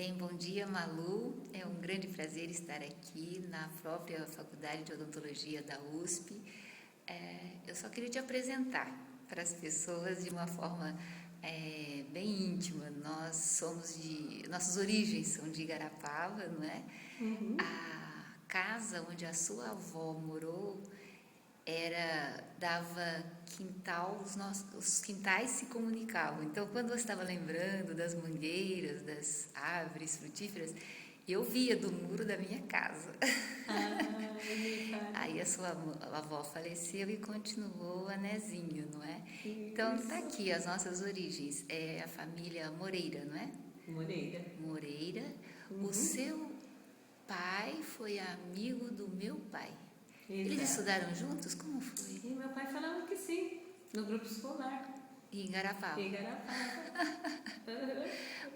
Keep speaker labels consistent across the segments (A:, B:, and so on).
A: bem, bom dia, Malu. É um grande prazer estar aqui na própria Faculdade de Odontologia da USP. Eu só queria te apresentar para as pessoas de uma forma bem íntima. Nossas origens são de Igarapava, não é?
B: Uhum.
A: A casa onde a sua avó morou dava quintal, os quintais se comunicavam. Então, quando você estava lembrando das mangueiras, das árvores frutíferas, eu via do muro da minha casa.
B: Me fale.
A: Aí a sua avó faleceu e continuou a Nezinho, não é? Então, tá
B: Isso.
A: aqui as nossas origens. É a família Moreira, não é?
B: Moreira.
A: Moreira. O
B: Uhum.
A: seu pai foi amigo do meu pai. Eles
B: Exato.
A: estudaram juntos? Como foi?
B: E meu pai falava que sim, no grupo escolar.
A: Em Igarapava.
B: Em Garapava. Uhum.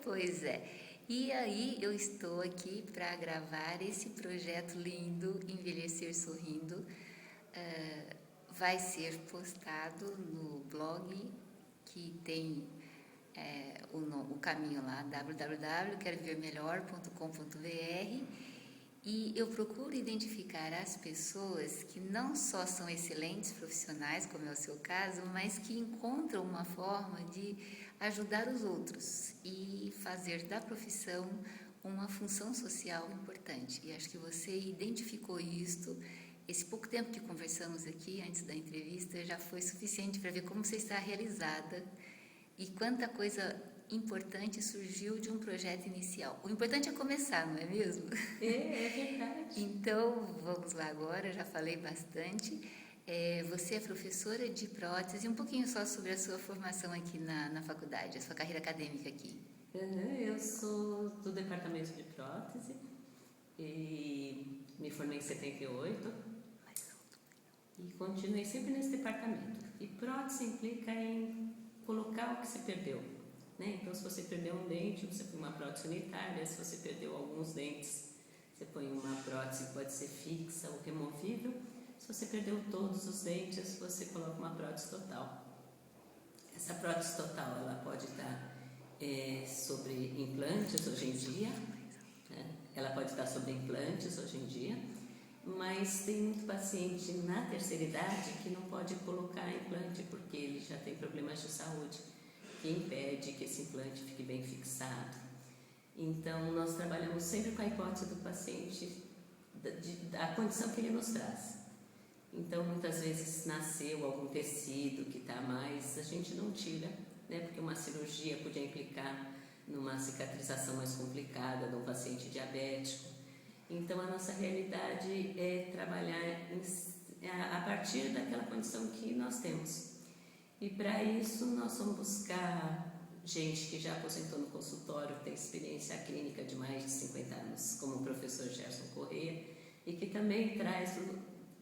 A: Pois é. E aí eu estou aqui para gravar esse projeto lindo, Envelhecer Sorrindo. Vai ser postado no blog que tem o caminho lá, www.querovivermelhor.com.br, e eu procuro identificar as pessoas que não só são excelentes profissionais, como é o seu caso, mas que encontram uma forma de ajudar os outros e fazer da profissão uma função social importante. E acho que você identificou isto. Esse pouco tempo que conversamos aqui, antes da entrevista, já foi suficiente para ver como você está realizada e quanta coisa importante surgiu de um projeto inicial. O importante é começar, não é mesmo?
B: É verdade.
A: Então, vamos lá agora, já falei bastante. Você é professora de prótese, um pouquinho só sobre a sua formação aqui na faculdade, a sua carreira acadêmica aqui.
B: Uhum. Eu sou do departamento de prótese e me formei em 78 e continuei sempre nesse departamento. E prótese implica em colocar o que se perdeu, né? Então, se você perdeu um dente, você põe uma prótese unitária. Se você perdeu alguns dentes, você põe uma prótese que pode ser fixa ou removível. Se você perdeu todos os dentes, você coloca uma prótese total. Essa prótese total, ela pode estar sobre implantes hoje em dia, né? Ela pode estar sobre implantes hoje em dia, mas tem muito paciente na terceira idade que não pode colocar implante porque ele já tem problemas de saúde que impede que esse implante fique bem fixado. Então, nós trabalhamos sempre com a hipótese do paciente, da condição que ele nos traz. Então, muitas vezes nasceu algum tecido que está mais, a gente não tira, né? Porque uma cirurgia podia implicar numa cicatrização mais complicada de um paciente diabético. Então, a nossa realidade é trabalhar a partir daquela condição que nós temos. E para isso, nós vamos buscar gente que já aposentou no consultório, que tem experiência clínica de mais de 50 anos, como o professor Gerson Corrêa, e que também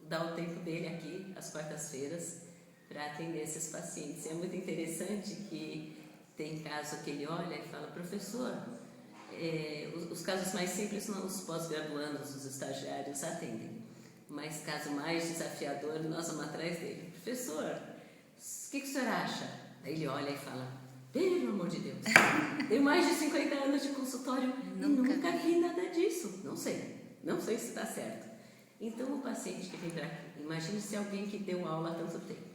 B: dá o tempo dele aqui, às quartas-feiras, para atender esses pacientes. É muito interessante que tem caso que ele olha e fala: professor, os casos mais simples são os pós-graduandos, os estagiários atendem, mas caso mais desafiador, nós vamos atrás dele. Professor, o que o senhor acha? Daí ele olha e fala: pelo amor de Deus, tenho mais de 50 anos de consultório e nunca vi nada disso. Não sei se está certo. Então, o paciente que vem para aqui, imagine se alguém que deu aula há tanto tempo,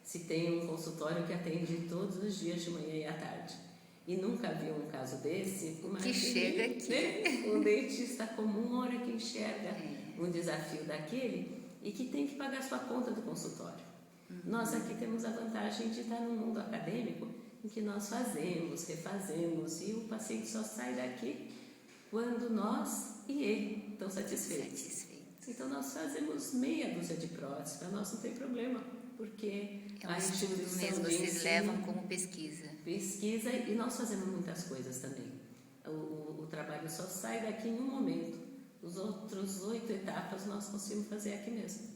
B: se tem um consultório que atende todos os dias de manhã e à tarde, e nunca viu um caso desse,
A: Que chega aqui.
B: Né? Um dentista comum, hora que enxerga um desafio daquele e que tem que pagar sua conta do consultório. Nós aqui temos a vantagem de estar no mundo acadêmico, em que nós fazemos, refazemos, e o paciente só sai daqui quando nós e ele estão satisfeitos. Então, nós fazemos meia dúzia de próteses, para nós não tem problema, porque
A: a instituição mesmo, vocês levam como pesquisa.
B: Pesquisa, e nós fazemos muitas coisas também. O trabalho só sai daqui em um momento. Os outros 8 etapas nós conseguimos fazer aqui mesmo.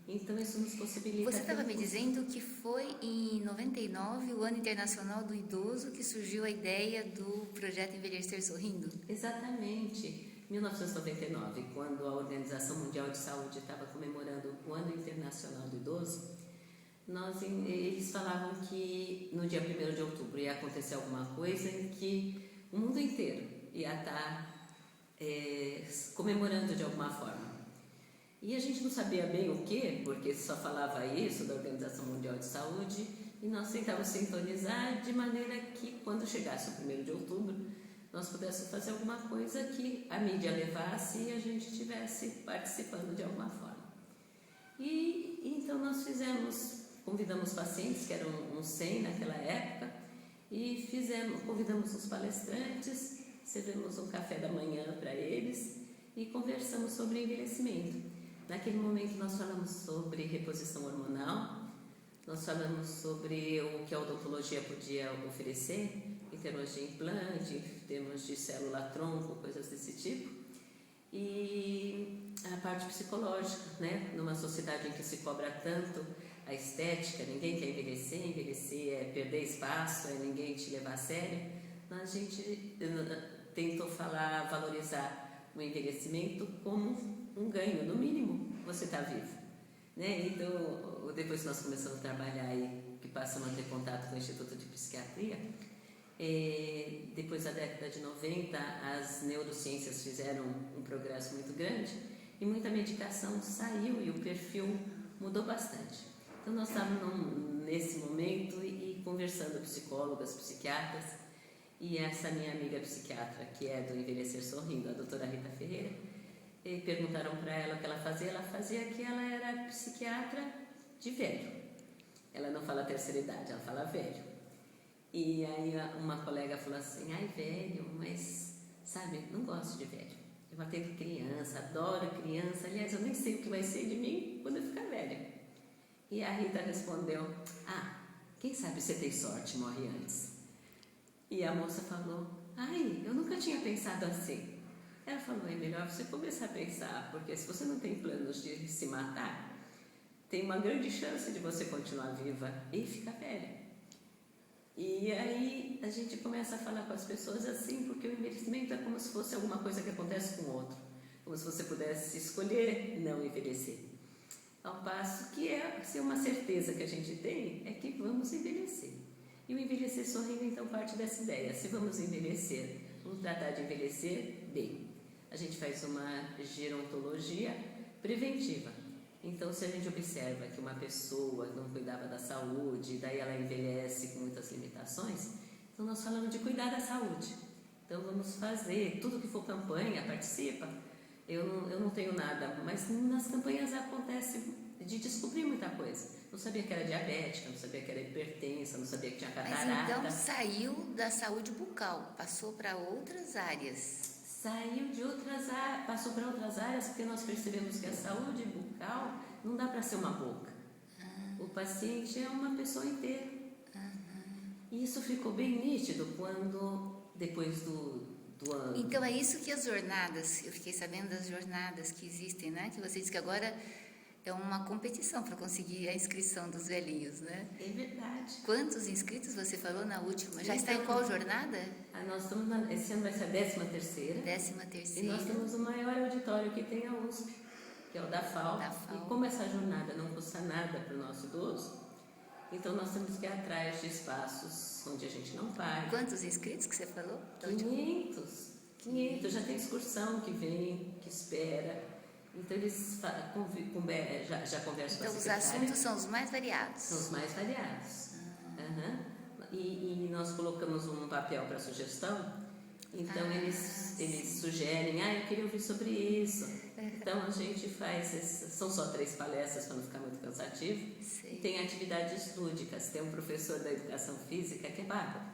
B: Então, isso nos possibilita...
A: Você estava me dizendo que foi em 99, o Ano Internacional do Idoso, que surgiu a ideia do projeto Envelhecer Sorrindo?
B: Exatamente. 1999, quando a Organização Mundial de Saúde estava comemorando o Ano Internacional do Idoso, eles falavam que no dia 1º de outubro ia acontecer alguma coisa em que o mundo inteiro ia estar comemorando de alguma forma. E a gente não sabia bem o que, porque só falava isso da Organização Mundial de Saúde, e nós tentávamos sintonizar de maneira que, quando chegasse o 1º de outubro, nós pudéssemos fazer alguma coisa que a mídia levasse e a gente estivesse participando de alguma forma. E então nós convidamos pacientes, que eram uns 100 naquela época, e convidamos os palestrantes, servimos um café da manhã para eles e conversamos sobre envelhecimento. Naquele momento nós falamos sobre reposição hormonal, nós falamos sobre o que a odontologia podia oferecer em termos de implante, em termos de célula-tronco, coisas desse tipo. E a parte psicológica, né? Numa sociedade em que se cobra tanto a estética, ninguém quer envelhecer é perder espaço, é ninguém te levar a sério. A gente tentou valorizar o envelhecimento como um ganho, no mínimo você está vivo, né? Então, depois que nós começamos a trabalhar e que passamos a ter contato com o Instituto de Psiquiatria, depois da década de 90, as neurociências fizeram um progresso muito grande e muita medicação saiu e o perfil mudou bastante. Então nós estávamos nesse momento e conversando psicólogas, psiquiatras, e essa minha amiga psiquiatra, que é do Envelhecer Sorrindo, a doutora Rita Ferreira, e perguntaram para ela o que ela fazia que ela era psiquiatra de velho. Ela não fala terceira idade, ela fala velho. E aí uma colega falou assim, ai velho, mas sabe, não gosto de velho. Eu atendo criança, adoro criança, aliás, eu nem sei o que vai ser de mim quando eu ficar velha. E a Rita respondeu, quem sabe você tem sorte, morre antes. E a moça falou, ai, eu nunca tinha pensado assim. Ela falou, é melhor você começar a pensar, porque se você não tem planos de se matar, tem uma grande chance de você continuar viva e ficar velha. E aí a gente começa a falar com as pessoas assim, porque o envelhecimento é como se fosse alguma coisa que acontece com o outro, como se você pudesse escolher não envelhecer. Ao passo que uma certeza que a gente tem é que vamos envelhecer. E o envelhecer sorrindo, então, parte dessa ideia. Se vamos envelhecer, vamos tratar de envelhecer bem. A gente faz uma gerontologia preventiva. Então, se a gente observa que uma pessoa não cuidava da saúde, daí ela envelhece com muitas limitações, então nós falamos de cuidar da saúde. Então, vamos fazer tudo que for campanha, participa. Eu não tenho nada, mas nas campanhas acontece de descobrir muita coisa. Não sabia que era diabética, não sabia que era hipertensa, não sabia que tinha catarata.
A: Mas então saiu da saúde bucal, passou para outras áreas.
B: Passou para outras áreas, porque nós percebemos que a saúde bucal não dá para ser uma boca. O paciente é uma pessoa inteira. E isso ficou bem nítido depois do ano.
A: Então é isso que as jornadas, eu fiquei sabendo das jornadas que existem, né? Que você disse que agora é uma competição para conseguir a inscrição dos velhinhos, né?
B: É verdade.
A: Quantos inscritos você falou na última? Já está em qual jornada?
B: Nós estamos esse ano vai ser a 13ª.
A: 13ª.
B: E nós temos o maior auditório que tem a USP, que é o da FAO. E como essa jornada não custa nada para o nosso idoso, então nós temos que ir atrás de espaços onde a gente não paga.
A: Quantos inscritos que você falou?
B: 500. Já tem excursão que vem, que espera. Então eles já conversam com a secretária.
A: Então os assuntos são os mais variados.
B: São os mais variados. E nós colocamos um papel para sugestão. Então eles sugerem, eu queria ouvir sobre isso. Então a gente faz, são só 3 palestras para não ficar muito cansativo.
A: Sim.
B: E tem atividades lúdicas. Tem um professor da educação física que é bárbaro.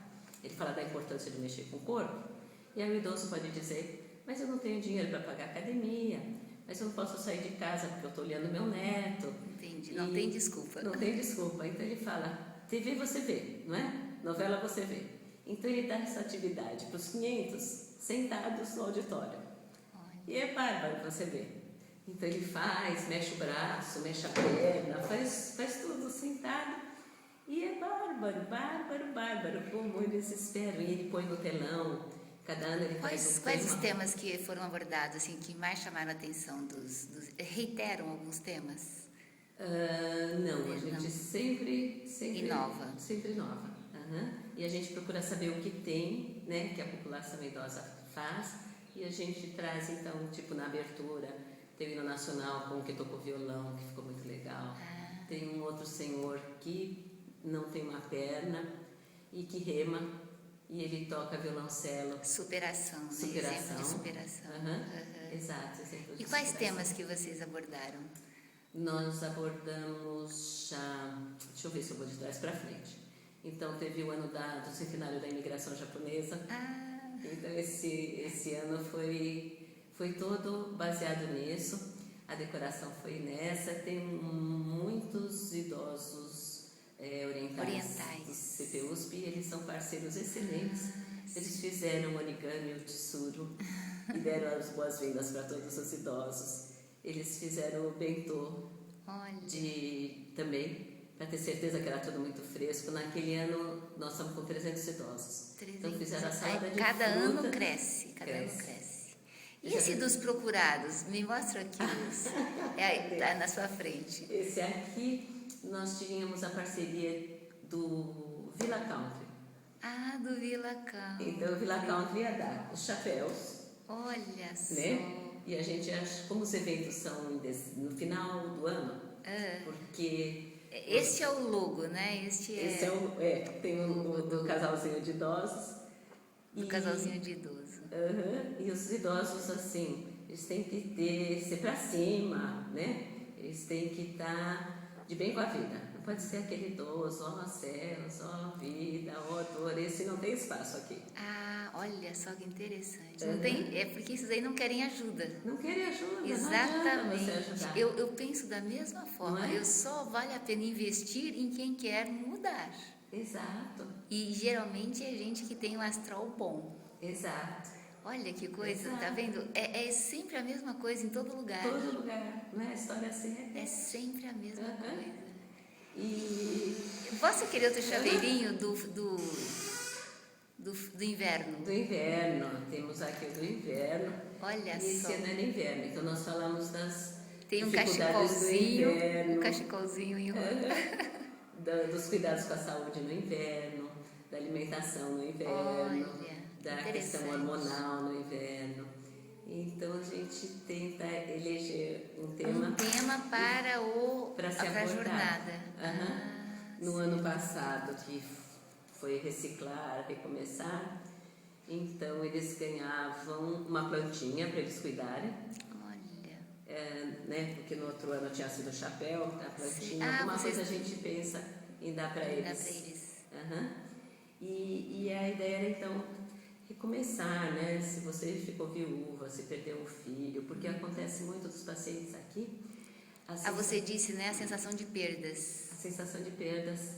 B: Ele fala da importância de mexer com o corpo. E aí o idoso pode dizer, mas eu não tenho dinheiro para pagar academia, mas eu não posso sair de casa porque eu estou olhando meu neto.
A: Entendi, não tem desculpa.
B: Não tem desculpa. Então ele fala, TV você vê, não é? Novela você vê. Então ele dá essa atividade para os 500 sentados no auditório. E é bárbaro você ver. Então ele mexe o braço, mexe a perna, faz tudo sentado. E é bárbaro, como eles esperam. E ele põe no telão, cada ano ele faz
A: Quais os temas que foram abordados, assim, que mais chamaram a atenção reiteram alguns temas?
B: Não, a gente sempre
A: inova.
B: Sempre inova. E a gente procura saber o que tem, né, que a população idosa faz, e a gente traz então, tipo na abertura, tem o hino nacional com que tocou violão, que ficou muito legal. Tem um outro senhor que não tem uma perna e que rema, e ele toca violoncelo.
A: Superação, né?
B: Superação.
A: Exemplo de superação.
B: Exato, exemplo de
A: E quais
B: superação.
A: temas que vocês abordaram?
B: Nós abordamos já, deixa eu ver se eu vou de trás para frente. Então teve o ano do centenário da imigração japonesa. Então esse ano foi todo baseado nisso. A decoração foi nessa. Tem muitos idosos orientais do CPUSP, e eles são parceiros excelentes. Eles fizeram o origami, o tsuru, e deram as boas-vindas para todos os idosos. Eles fizeram o bentô também, para ter certeza que era tudo muito fresco. Naquele ano nós estamos com 300 idosos. Então fizeram a salada de
A: cada
B: fruta.
A: Ano cresce. E esse dos procurados? Me mostra aqui. Está na sua frente.
B: Esse aqui nós tínhamos a parceria do Villa Country.
A: Do Villa Country.
B: Então o Villa Country ia dar os chapéus.
A: Olha só.
B: Né? E a gente acha, como os eventos são no final do ano, porque...
A: Este é o logo, né? Esse
B: tem o do casalzinho de idosos.
A: Do casalzinho de idoso.
B: E os idosos, assim, eles têm que ser pra cima, né? Eles têm que estar de bem com a vida. Não pode ser aquele idoso, céus, vida, dor. Esse não tem espaço aqui.
A: Olha só que interessante. Não tem, porque esses aí não querem ajuda.
B: Não querem ajuda.
A: Exatamente.
B: Não você ajudar.
A: Eu penso da mesma forma. Eu só vale a pena investir em quem quer mudar.
B: Exato.
A: E geralmente é gente que tem um astral bom.
B: Exato.
A: Olha que coisa,
B: Exato.
A: Tá vendo? É sempre a mesma coisa em todo lugar.
B: Todo lugar, não é? A história assim
A: é sempre a mesma coisa.
B: E
A: posso querer outro chaveirinho do inverno?
B: Do inverno, temos aqui o do inverno.
A: Olha
B: e
A: só.
B: Esse ano é no inverno, então nós falamos das
A: tem um
B: dificuldades do inverno.
A: Um cachecolzinho em
B: dos cuidados com a saúde no inverno, da alimentação no inverno, da questão hormonal no inverno. Então a gente tenta eleger um tema
A: para
B: a
A: jornada.
B: No ano passado, que foi reciclar, recomeçar, então eles ganhavam uma plantinha para eles cuidarem. Né? Porque no outro ano tinha sido o chapéu, a plantinha, alguma coisa a gente pensa em dar para eles. E a ideia era então recomeçar, né? Se você ficou viúva, se perdeu um filho, porque acontece muito dos pacientes aqui.
A: Você disse, né? A sensação de perdas.
B: A sensação de perdas.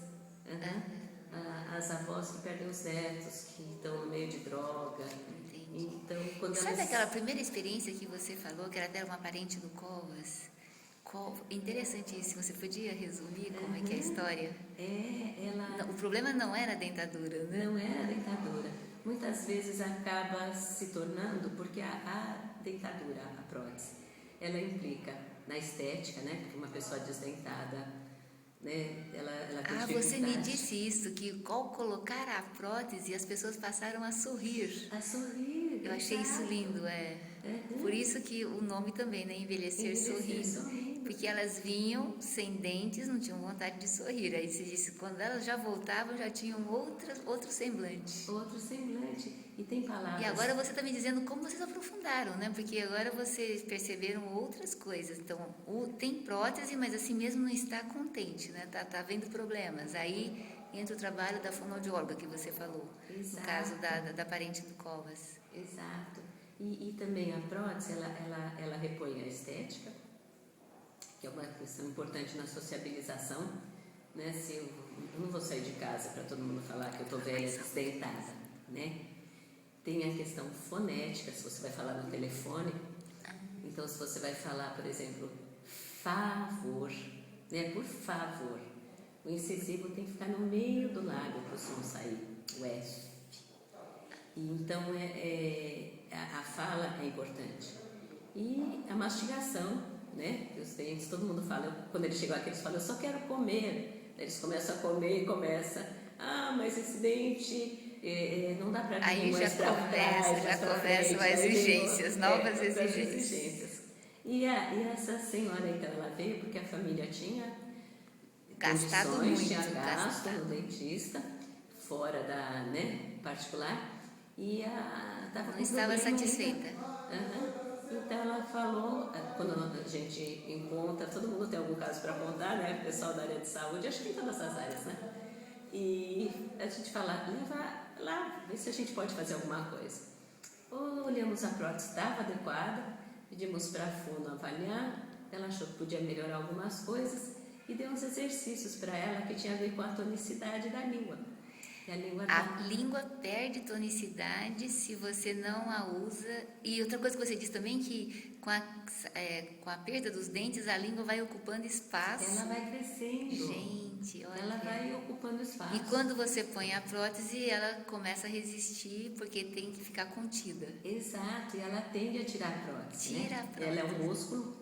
B: As avós que perdem os netos, que estão no meio de droga.
A: Entendi.
B: Então, quando
A: sabe aquela primeira experiência que você falou, que era até uma parente do Covas? Interessantíssimo. Você podia resumir como é que é a história? O problema não era a dentadura, né?
B: Não era a dentadura. Muitas vezes acaba se tornando, porque a dentadura, a prótese, ela implica na estética, né? Porque uma pessoa desdentada, né? Ela tem dificuldade.
A: Você me disse isso, que ao colocar a prótese, as pessoas passaram a sorrir.
B: A sorrir.
A: Eu achei isso lindo, Por isso que o nome também, né? Envelhecer sorrindo. Porque elas vinham sem dentes, não tinham vontade de sorrir. Aí você disse, quando elas já voltavam, já tinham outro semblante.
B: Outro semblante. E tem palavras.
A: E agora você está me dizendo como vocês aprofundaram, né? Porque agora vocês perceberam outras coisas. Então, tem prótese, mas assim mesmo não está contente, né? Tá vendo problemas. Aí entra o trabalho da fonoaudióloga que você falou.
B: Exato.
A: No caso da parente do Covas.
B: Exato. E também a prótese, ela repõe a estética, que é uma questão importante na sociabilização, né? Se eu não vou sair de casa para todo mundo falar que eu estou velha, desdentada, né? Tem a questão fonética, se você vai falar no telefone. Então, se você vai falar, por exemplo, favor, né? Por favor, o incisivo tem que ficar no meio do lábio para o som sair, o F. Então, a fala é importante. E a mastigação, né? Os dentes, todo mundo fala, quando eles chegam aqui, eles falam, eu só quero comer. Eles começam a comer e mas esse dente não dá para
A: Aí
B: vir
A: já
B: mais para trás,
A: começa, já
B: mais para
A: começam
B: frente.
A: as exigências, novas
B: outras
A: exigências.
B: E essa senhora, então, ela veio porque a família tinha
A: Gastado
B: condições,
A: muito,
B: tinha gasto
A: gastado.
B: no dentista, fora da, particular, e estava
A: Não
B: com
A: estava
B: problema
A: satisfeita.
B: ainda. Então ela falou, quando a gente encontra, todo mundo tem algum caso para contar, né? O pessoal da área de saúde, acho que em todas as áreas, né? E a gente fala, leva lá, vê se a gente pode fazer alguma coisa. Olhamos a prótese, estava adequada, pedimos para a fono avaliar, ela achou que podia melhorar algumas coisas e deu uns exercícios para ela que tinha a ver com a tonicidade da língua. E
A: A língua perde tonicidade se você não a usa. E outra coisa que você disse também, que com a perda dos dentes, a língua vai ocupando espaço.
B: Ela vai crescendo.
A: Gente, olha.
B: Ela vai ocupando espaço.
A: E quando você põe a prótese, ela começa a resistir, porque tem que ficar contida.
B: Exato, e ela tende a tirar a prótese.
A: Tira a prótese.
B: Ela é um músculo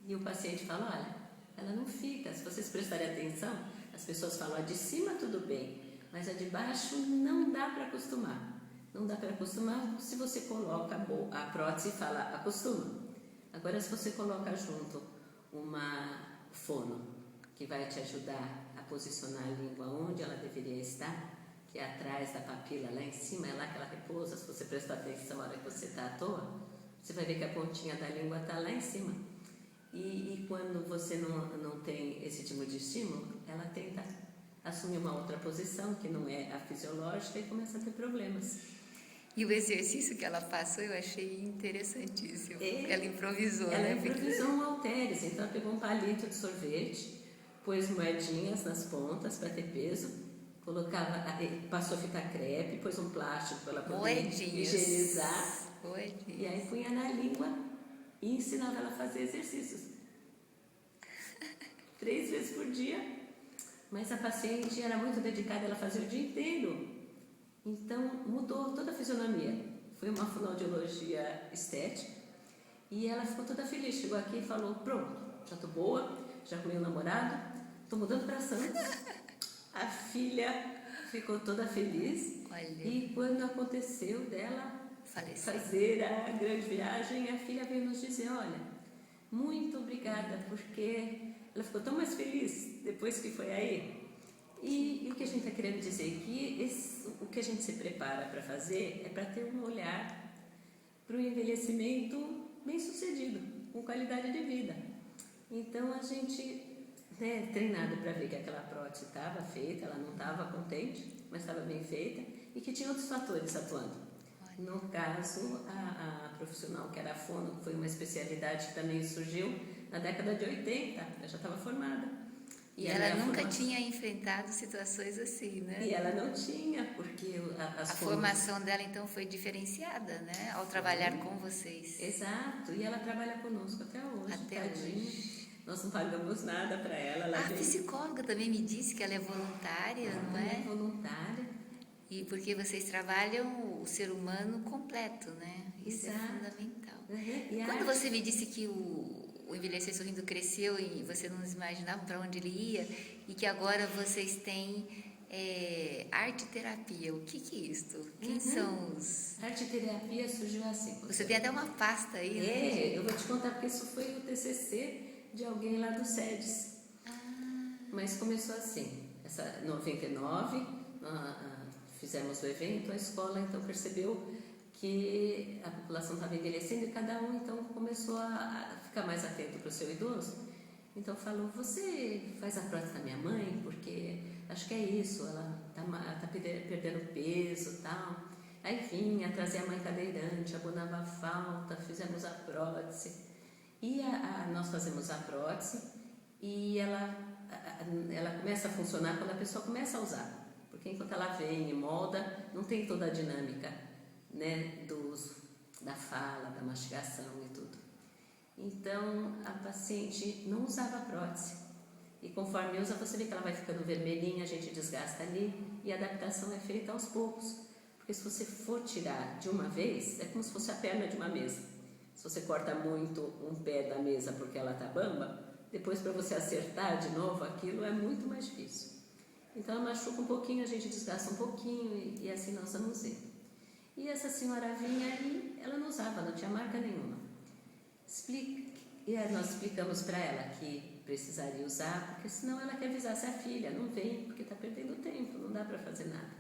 B: e o paciente fala, olha, ela não fica. Se vocês prestarem atenção, as pessoas falam, a de cima tudo bem, mas a de baixo não dá para acostumar. Não dá para acostumar se você coloca a prótese e fala, acostuma. Agora, se você coloca junto uma fono, que vai te ajudar a posicionar a língua onde ela deveria estar, que é atrás da papila, lá em cima, é lá que ela repousa. Se você prestar atenção na hora que você está à toa, você vai ver que a pontinha da língua está lá em cima. E quando você não tem esse tipo de estímulo, ela tenta assumir uma outra posição, que não é a fisiológica, e começa a ter problemas.
A: E o exercício que ela passou eu achei interessantíssimo. Ela improvisou,
B: ela
A: né?
B: Improvisou um halteres, então ela pegou um palito de sorvete, pôs moedinhas nas pontas para ter peso, passou fita crepe, pôs um plástico para ela poder higienizar.
A: Moedinhas.
B: E aí punha na língua e ensinava ela a fazer exercícios. 3 vezes por dia. Mas a paciente era muito dedicada, ela fazia o dia inteiro. Então mudou toda a fisionomia. Foi uma fonoaudiologia estética. E ela ficou toda feliz. Chegou aqui e falou, pronto, já estou boa, já arrumei um namorado, estou mudando para Santos. A filha ficou toda feliz.
A: Olha.
B: E quando aconteceu dela fazer a grande viagem, a filha veio nos dizer, olha, muito obrigada, porque ela ficou tão mais feliz depois que foi aí. E o que a gente está querendo dizer que o que a gente se prepara para fazer é para ter um olhar para o envelhecimento bem sucedido, com qualidade de vida. Então a gente é treinado para ver que aquela prótese estava feita, ela não estava contente, mas estava bem feita e que tinha outros fatores atuando. No caso, a profissional que era a fono, que foi uma especialidade que também surgiu na década de 80, ela já estava formada.
A: E ela nunca tinha enfrentado situações assim, né?
B: E ela não tinha, porque
A: a formação dela então foi diferenciada, né? Ao trabalhar com vocês.
B: Exato, e ela trabalha conosco até hoje.
A: Até hoje.
B: Nós não pagamos nada para ela.
A: A psicóloga também me disse que ela é voluntária, não é?
B: Ela é voluntária.
A: E porque vocês trabalham o ser humano completo, né? Isso
B: Exato.
A: É fundamental.
B: Uhum.
A: Quando você me disse que o Envelhecer Sorrindo cresceu e você não imaginava para onde ele ia, e que agora vocês têm arte-terapia, o que é isso? Quem são os...
B: Arte-terapia surgiu assim.
A: Você tem até uma pasta aí, né?
B: Eu vou te contar porque isso foi o TCC de alguém lá do SEDES. Mas começou assim, essa 99, fizemos o evento, a escola então percebeu que a população estava envelhecendo e cada um então começou a ficar mais atento para o seu idoso. Então falou, você faz a prótese da minha mãe? Porque acho que é isso, ela está perdendo peso e tal. Aí vinha, trazia a mãe cadeirante, abonava a falta, fizemos a prótese. E nós fazemos a prótese e ela começa a funcionar quando a pessoa começa a usar. Porque enquanto ela vem e molda, não tem toda a dinâmica, né, da fala, da mastigação e tudo. Então, a paciente não usava a prótese. E conforme usa, você vê que ela vai ficando vermelhinha, a gente desgasta ali e a adaptação é feita aos poucos. Porque se você for tirar de uma vez, é como se fosse a perna de uma mesa. Se você corta muito um pé da mesa porque ela está bamba, depois para você acertar de novo aquilo é muito mais difícil. Então ela machuca um pouquinho, a gente desgasta um pouquinho e assim nós vamos ver. E essa senhora vinha e ela não usava, não tinha marca nenhuma. E aí nós explicamos para ela que precisaria usar, porque senão ela quer avisar se a filha não vem, porque está perdendo tempo, não dá para fazer nada.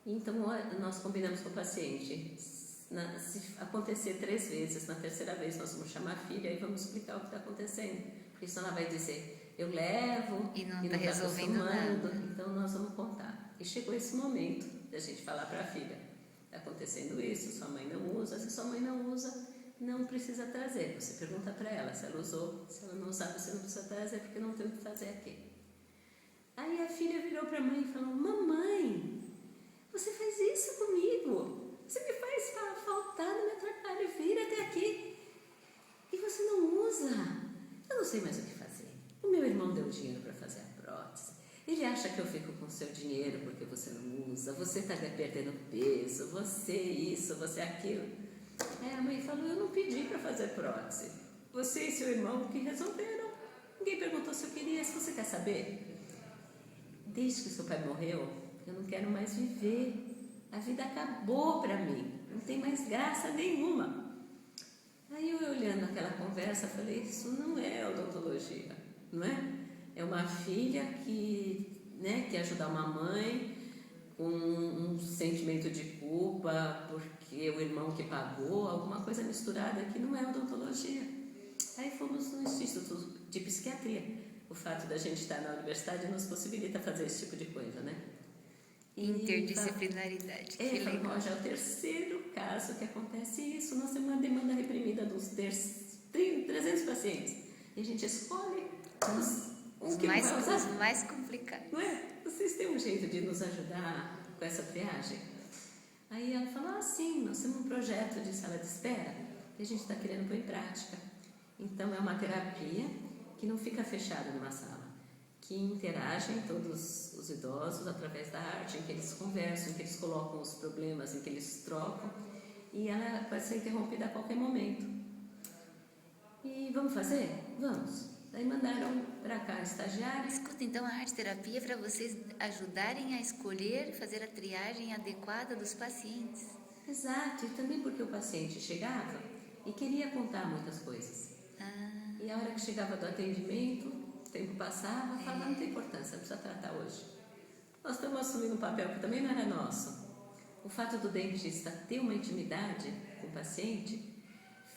B: Então nós combinamos com o paciente, se acontecer 3 vezes, na terceira vez nós vamos chamar a filha e vamos explicar o que está acontecendo, porque senão ela vai dizer, eu levo
A: E não
B: está
A: está resolvendo
B: acostumando,
A: nada.
B: então nós vamos contar. E chegou esse momento de a gente falar para a filha, está acontecendo isso, sua mãe não usa, se sua mãe não usa, não precisa trazer. Você pergunta para ela se ela usou, se ela não usar, você não precisa trazer, porque não tem o que fazer aqui. Aí a filha virou para a mãe e falou, mamãe, você faz isso comigo, você me faz faltar, não me atrapalha, vir até aqui, e você não usa. Eu não sei mais o que fazer. O meu irmão deu dinheiro para fazer a prótese, ele acha que eu fico com o seu dinheiro porque você não usa, você está perdendo peso, você isso, você aquilo. Aí a mãe falou, eu não pedi para fazer prótese, você e seu irmão que resolveram, ninguém perguntou se eu queria. Se você quer saber, desde que seu pai morreu, eu não quero mais viver, a vida acabou para mim, não tem mais graça nenhuma. Aí eu olhando aquela conversa, falei, isso não é odontologia, não é? É uma filha que quer ajudar uma mãe com um sentimento de culpa porque o irmão que pagou, alguma coisa misturada que não é odontologia. Aí fomos no Instituto de Psiquiatria. O fato da gente estar na universidade nos possibilita fazer esse tipo de coisa, né?
A: Interdisciplinaridade, que legal.
B: Já é o 3º caso que acontece isso. Nós temos uma demanda reprimida dos 300 pacientes. E a gente escolhe os que
A: mais,
B: não vai usar.
A: os mais complicados.
B: Não é? Vocês têm um jeito de nos ajudar com essa triagem? Aí ela falou, sim, nós temos um projeto de sala de espera que a gente está querendo pôr em prática. Então é uma terapia que não fica fechada numa sala, que interagem todos os idosos através da arte, em que eles conversam, em que eles colocam os problemas, em que eles trocam, e ela pode ser interrompida a qualquer momento. E vamos fazer? Vamos. Daí mandaram para cá estagiários.
A: Escuta, então a arte-terapia é para vocês ajudarem a escolher, fazer a triagem adequada dos pacientes.
B: Exato, e também porque o paciente chegava e queria contar muitas coisas. E a hora que chegava do atendimento, o tempo passava, falava, não tem importância, precisa tratar hoje. Nós estamos assumindo um papel que também não era nosso. O fato do dentista ter uma intimidade com o paciente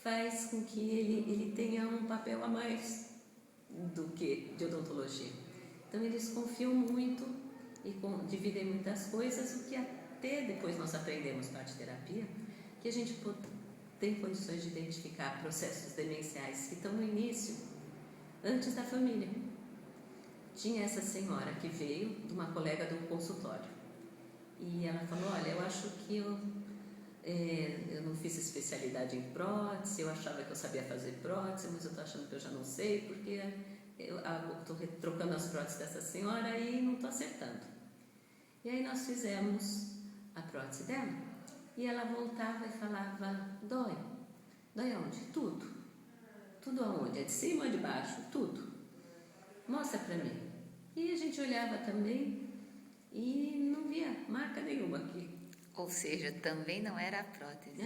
B: faz com que ele tenha um papel a mais do que de odontologia. Então eles confiam muito e dividem muitas coisas, o que até depois nós aprendemos com a arte-terapia, que a gente tem condições de identificar processos demenciais que estão no início, antes da família. Tinha essa senhora que veio de uma colega do consultório e ela falou, olha, eu acho que eu não fiz especialidade em prótese, eu achava que eu sabia fazer prótese, mas eu estou achando que eu já não sei, porque eu estou trocando as próteses dessa senhora e não estou acertando. E aí nós fizemos a prótese dela e ela voltava e falava, dói. Dói aonde? Tudo. Tudo aonde? É de cima ou de baixo? Tudo. Mostra para mim. E a gente olhava também e não via marca nenhuma aqui.
A: Ou seja, também não era a prótese.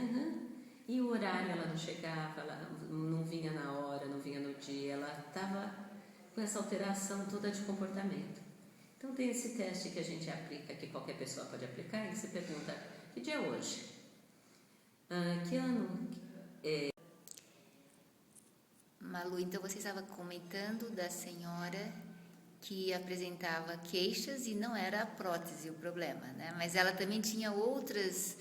B: E o horário ela não chegava, ela não vinha na hora, não vinha no dia, ela estava com essa alteração toda de comportamento. Então tem esse teste que a gente aplica, que qualquer pessoa pode aplicar, e você pergunta, que dia é hoje? Que ano?
A: Malu, então você estava comentando da senhora que apresentava queixas e não era a prótese o problema, né? Mas ela também tinha outros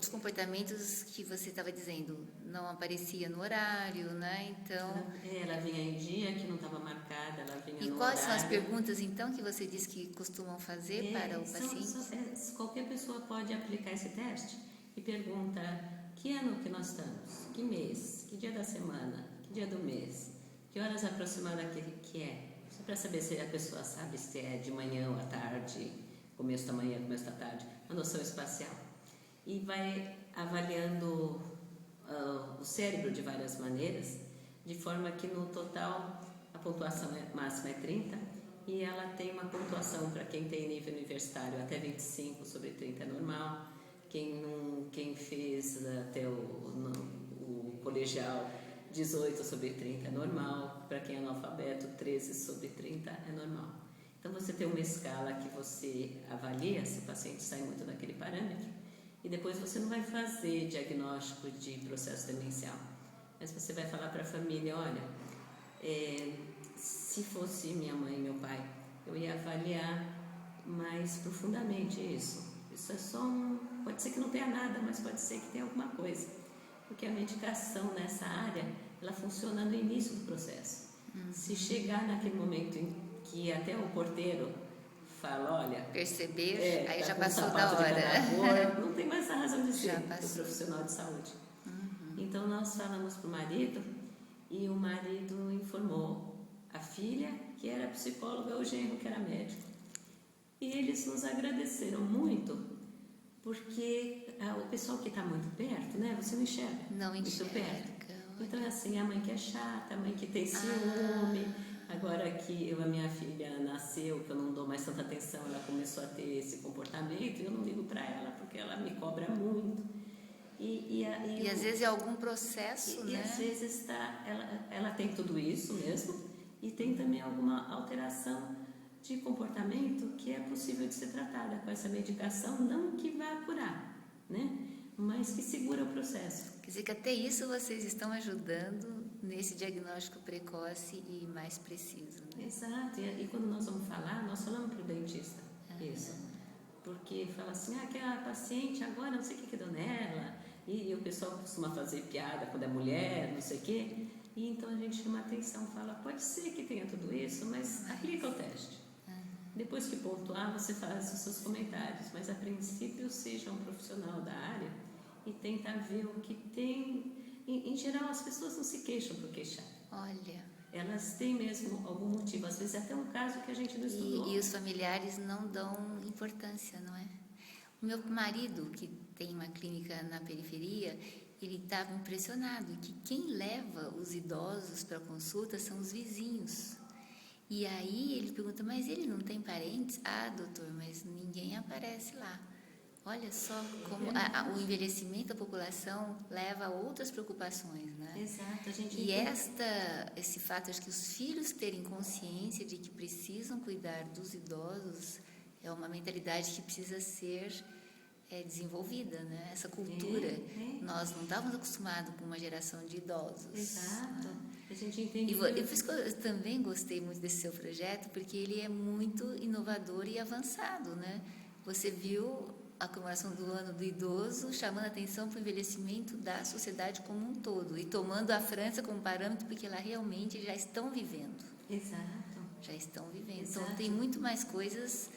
A: comportamentos que você estava dizendo, não aparecia no horário, né? Então...
B: Ela vinha em dia que não estava marcada, ela vinha no horário.
A: E quais são as perguntas, então, que você diz que costumam fazer para o paciente?
B: Qualquer pessoa pode aplicar esse teste e pergunta que ano que nós estamos, que mês, que dia da semana, que dia do mês, que horas aproximadas que é. Só para saber se a pessoa sabe se é de manhã ou à tarde, começo da manhã, começo da tarde, a noção espacial. E vai avaliando o cérebro de várias maneiras, de forma que no total a pontuação máxima é 30 e ela tem uma pontuação para quem tem nível universitário até 25/30 é normal, quem fez até o colegial 18/30 é normal, para quem é analfabeto 13/30 é normal. Então você tem uma escala que você avalia se o paciente sai muito daquele parâmetro, e depois você não vai fazer diagnóstico de processo demencial, mas você vai falar para a família, olha, se fosse minha mãe e meu pai, eu ia avaliar mais profundamente isso. Isso é só pode ser que não tenha nada, mas pode ser que tenha alguma coisa, porque a medicação nessa área, ela funciona no início do processo. Se chegar naquele momento em que até o porteiro fala, olha,
A: perceber, aí
B: tá
A: já
B: com
A: passou
B: sapato
A: da
B: de
A: hora.
B: cada cor, não tem mais a razão de ser do profissional de saúde. Então nós falamos para o marido, e o marido informou a filha, que era psicóloga, o genro, que era médico. E eles nos agradeceram muito, porque o pessoal que está muito perto, né, você não enxerga.
A: Não enxerga.
B: Muito perto. Então é assim, a mãe que é chata, a mãe que tem ciúme. Agora que a minha filha nasceu, que eu não dou mais tanta atenção, ela começou a ter esse comportamento, e eu não ligo para ela, porque ela me cobra muito. E
A: às vezes é algum processo, né?
B: E às vezes ela tem tudo isso mesmo, e tem também alguma alteração de comportamento que é possível de ser tratada com essa medicação, não que vá curar, né? Mas que segura o processo.
A: Quer dizer que até isso vocês estão ajudando nesse diagnóstico precoce e mais preciso, né?
B: Exato, e quando nós vamos falar, nós falamos para o dentista isso, porque fala assim, aquela paciente agora não sei o que deu nela, e o pessoal costuma fazer piada quando é mulher, não sei o quê, e então a gente chama a atenção, fala, pode ser que tenha tudo isso, mas aplica o teste. Depois que pontuar, você faz os seus comentários, mas a princípio seja um profissional da área e tenta ver o que tem. Em geral, as pessoas não se queixam por queixar.
A: Olha.
B: Elas têm mesmo algum motivo, às vezes até um caso que a gente não estudou.
A: E os familiares não dão importância, não é? O meu marido, que tem uma clínica na periferia, ele estava impressionado que quem leva os idosos para consulta são os vizinhos. E aí ele pergunta, mas ele não tem parentes? Ah, doutor, mas ninguém aparece lá. Olha só como o envelhecimento da população leva a outras preocupações, né?
B: Exato, a gente
A: e esse fato de que os filhos terem consciência de que precisam cuidar dos idosos é uma mentalidade que precisa ser desenvolvida, né? Essa cultura. Nós não estávamos acostumados com uma geração de idosos.
B: Exato.
A: Né?
B: A gente entende.
A: Eu também gostei muito desse seu projeto, porque ele é muito inovador e avançado, né? Você viu a comemoração do ano do idoso chamando a atenção para o envelhecimento da sociedade como um todo e tomando a França como parâmetro, porque lá realmente já estão vivendo.
B: Exato.
A: Já estão vivendo.
B: Exato.
A: Então tem muito mais coisas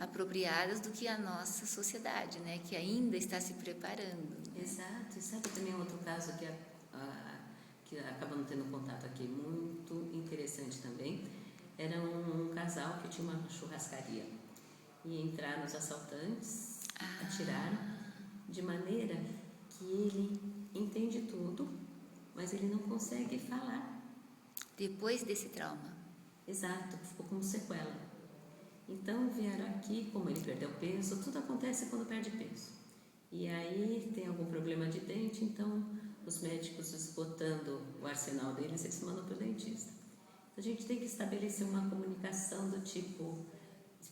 A: apropriadas do que a nossa sociedade, né? Que ainda está se preparando.
B: Exato. E sabe também outro caso que acabamos tendo contato aqui, muito interessante também, era um casal que tinha uma churrascaria e entraram os assaltantes, atiraram, de maneira que ele entende tudo, mas ele não consegue falar.
A: Depois desse trauma.
B: Exato, ficou como sequela. Então vieram aqui, como ele perdeu peso, tudo acontece quando perde peso. E aí tem algum problema de dente, então os médicos esgotando o arsenal deles, eles mandam para o dentista. A gente tem que estabelecer uma comunicação do tipo,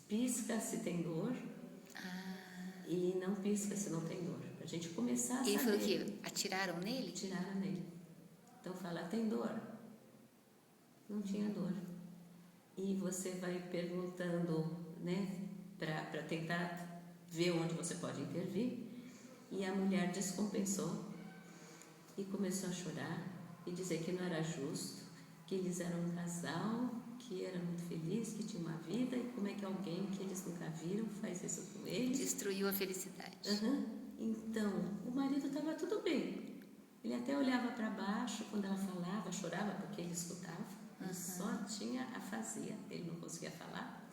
B: pisca se tem dor e não pisca se não tem dor. Para a gente começar a saber.
A: Ele falou que atiraram nele?
B: Atiraram nele. Então fala, tem dor? Não tinha dor. E você vai perguntando, né, para tentar ver onde você pode intervir. E a mulher descompensou e começou a chorar e dizer que não era justo, que eles eram um casal, que era muito feliz, que tinha uma vida, e como é que alguém que eles nunca viram faz isso com eles.
A: Destruiu a felicidade.
B: Então, o marido estava tudo bem. Ele até olhava para baixo quando ela falava, chorava porque ele escutava. Ele só tinha afasia, ele não conseguia falar.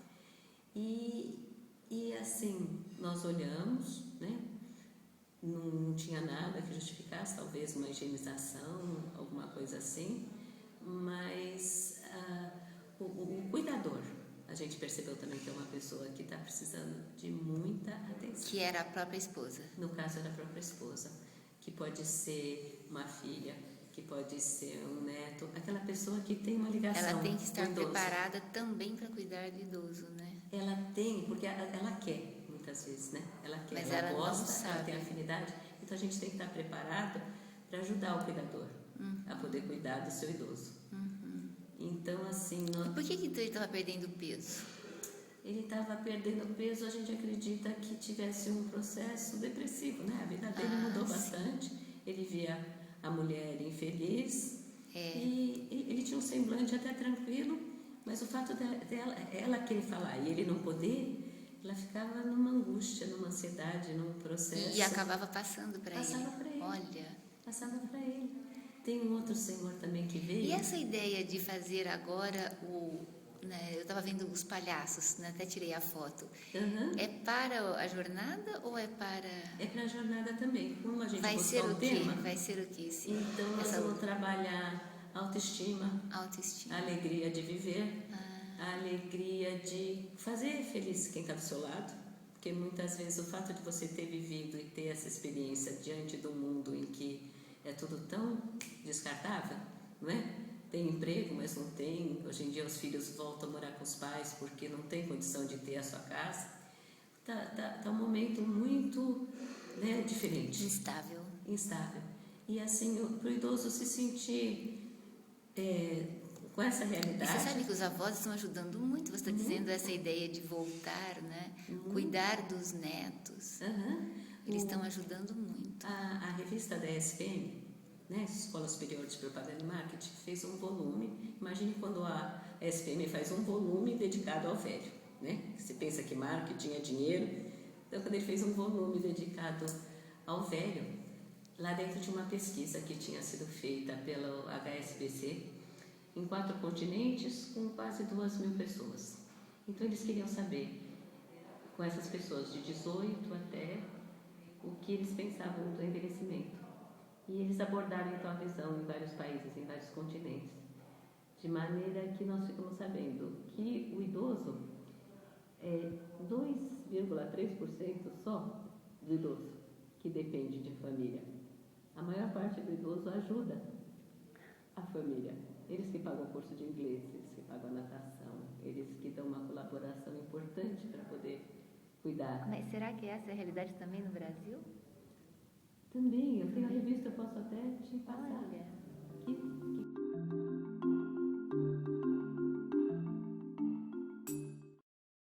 B: E assim, nós olhamos, né? Não tinha nada que justificasse, talvez uma higienização, alguma coisa assim, mas o cuidador, a gente percebeu também que é uma pessoa que está precisando de muita atenção.
A: Que era a própria esposa.
B: No caso, era a própria esposa, que pode ser uma filha, que pode ser um neto, aquela pessoa que tem uma ligação.
A: Ela tem que estar
B: com o idoso.
A: preparada também para cuidar do idoso, né?
B: Ela tem, porque ela quer, muitas vezes, né? Ela quer,
A: Mas
B: ela
A: ela
B: gosta,
A: não sabe.
B: ela tem afinidade. Então a gente tem que estar preparado para ajudar o cuidador a poder cuidar do seu idoso. Então, assim,
A: Por que ele estava perdendo peso?
B: ele estava perdendo peso, a gente acredita que tivesse um processo depressivo, né? A vida dele mudou bastante. Ele via a mulher infeliz e ele tinha um semblante até tranquilo, mas o fato dela, ela querer falar e ele não poder, ela ficava numa angústia, numa ansiedade, num processo.
A: E acabava passando para ele.
B: Passava para ele.
A: Olha.
B: Passava para ele. Tem um outro senhor também que veio.
A: E essa ideia de fazer agora né, eu estava vendo os palhaços, né, até tirei a foto. É para a jornada ou é para...
B: É para a jornada também. Como a gente
A: Vai ser
B: buscar
A: o
B: o
A: quê?
B: tema,
A: Vai ser o quê? Sim.
B: então nós vamos trabalhar autoestima,
A: Autoestima.
B: alegria de viver, a alegria de fazer feliz quem está do seu lado, porque muitas vezes o fato de você ter vivido e ter essa experiência diante do mundo em que é tudo tão descartável, não é? Tem emprego, mas não tem. Hoje em dia os filhos voltam a morar com os pais porque não tem condição de ter a sua casa. Tá um momento muito, né, diferente. Instável. E assim, para o idoso se sentir com essa realidade...
A: E você sabe que os avós estão ajudando muito. Você está dizendo essa ideia de voltar, né? Cuidar dos netos. Eles estão ajudando muito.
B: A revista da SPM, né, Escola Superior de Propaganda e Marketing, fez um volume. Imagine quando a SPM faz um volume dedicado ao velho, né? Você pensa que marketing é dinheiro. Então, quando ele fez um volume dedicado ao velho, lá dentro tinha uma pesquisa que tinha sido feita pelo HSBC em 4 continentes com quase 2.000 pessoas. Então, eles queriam saber, com essas pessoas de 18 até, o que eles pensavam do envelhecimento. E eles abordaram então a visão em vários países, em vários continentes, de maneira que nós ficamos sabendo que o idoso é 2,3% só do idoso que depende de família. A maior parte do idoso ajuda a família. Eles que pagam o curso de inglês, eles que pagam a natação, eles que dão uma colaboração importante para poder cuidar.
A: Mas será que essa é a realidade também no Brasil?
B: Também, eu tenho a revista, eu posso até te passar.
A: Olha.
B: Que